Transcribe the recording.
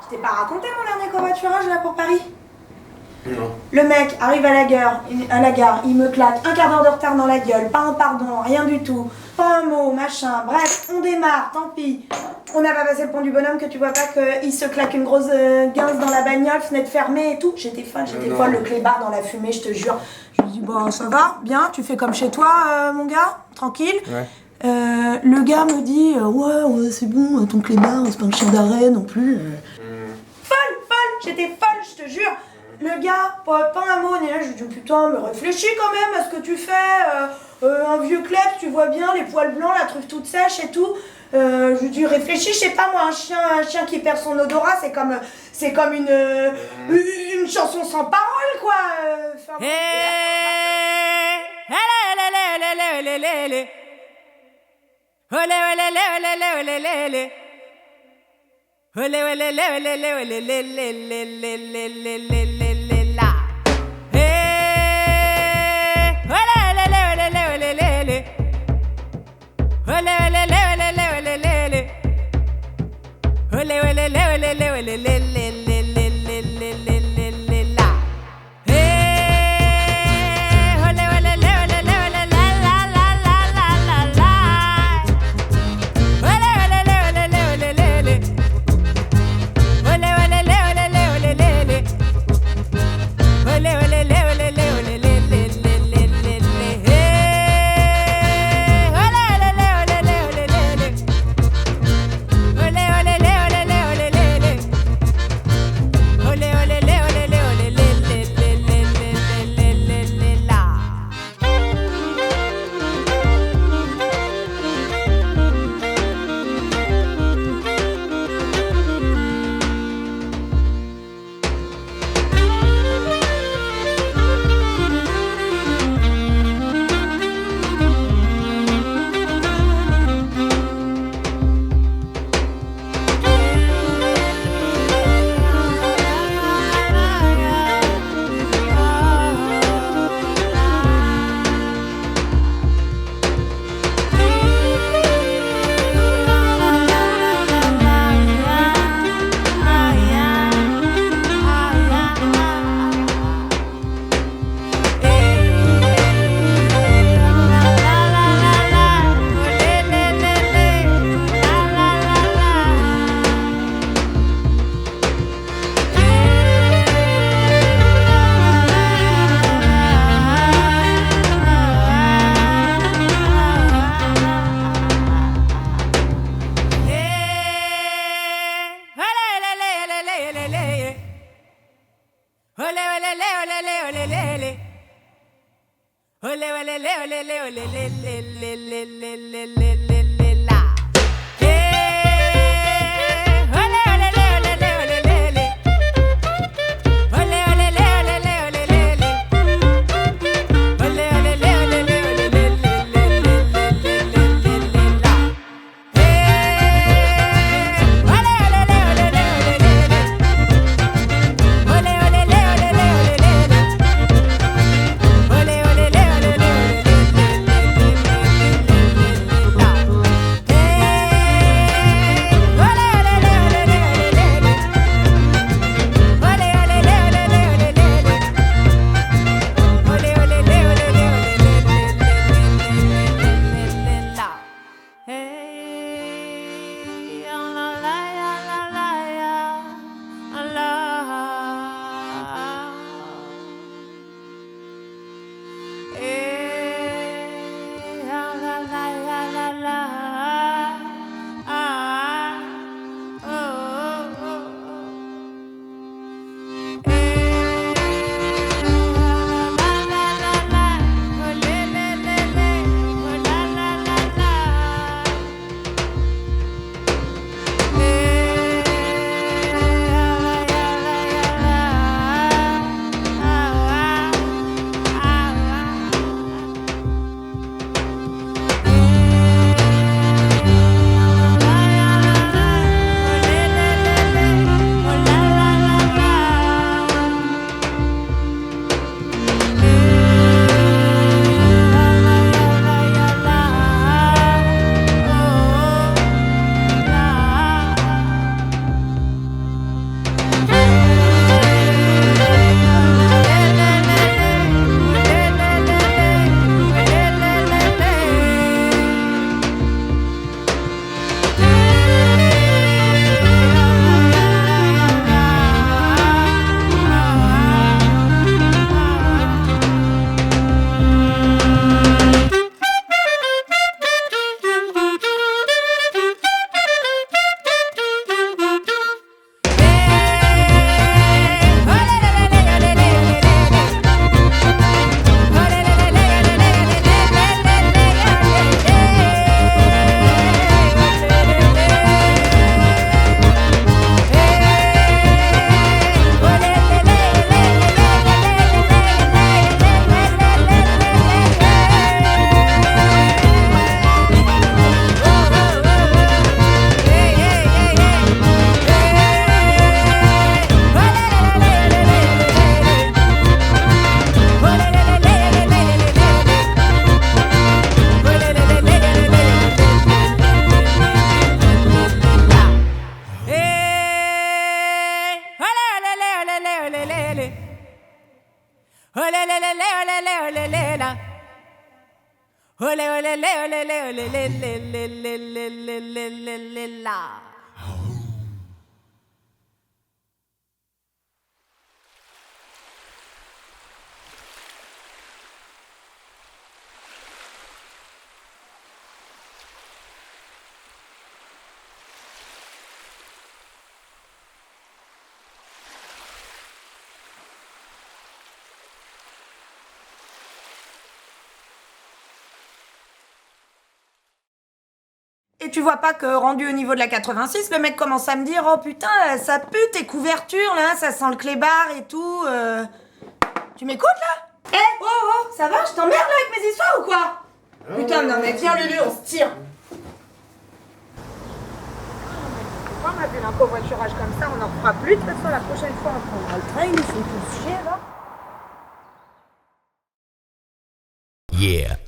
Je t'ai pas raconté mon dernier covoiturage là pour Paris? Non. Le mec arrive à la gare, il me claque un quart d'heure de retard dans la gueule, pas un pardon, rien du tout, pas un mot, machin, bref, on démarre, tant pis. On n'a pas passé le pont du bonhomme que tu vois pas qu'il se claque une grosse guince dans la bagnole, fenêtre fermée et tout. J'étais folle, le clébard dans la fumée, je te jure. Je lui dis, bon, ça va, bien, tu fais comme chez toi, mon gars, tranquille. Ouais. Le gars me dit, ouais, c'est bon, ton clébard, c'est pas un chien d'arrêt non plus. Folle, j'étais folle, je te jure. Le gars, pas un mot, ni là, je lui dis, putain, mais réfléchis quand même à ce que tu fais. Un vieux kleps, tu vois bien, les poils blancs, la truffe toute sèche et tout. Je lui dis, réfléchis, je sais pas moi, un chien qui perd son odorat, c'est comme une chanson sans parole, quoi. Et tu vois pas que, rendu au niveau de la 86, le mec commence à me dire « Oh putain, ça pue tes couvertures, là, ça sent le clébard et tout. Tu m'écoutes, là ? Eh, oh, ça va, je t'emmerde, là, avec mes histoires ou quoi ? Putain, non, mais viens, Lulu, on se tire. Pourquoi on a vu un covoiturage comme ça, on n'en fera plus. De toute façon, la prochaine fois, on prendra le train, ils nous font tous chier, là. Yeah.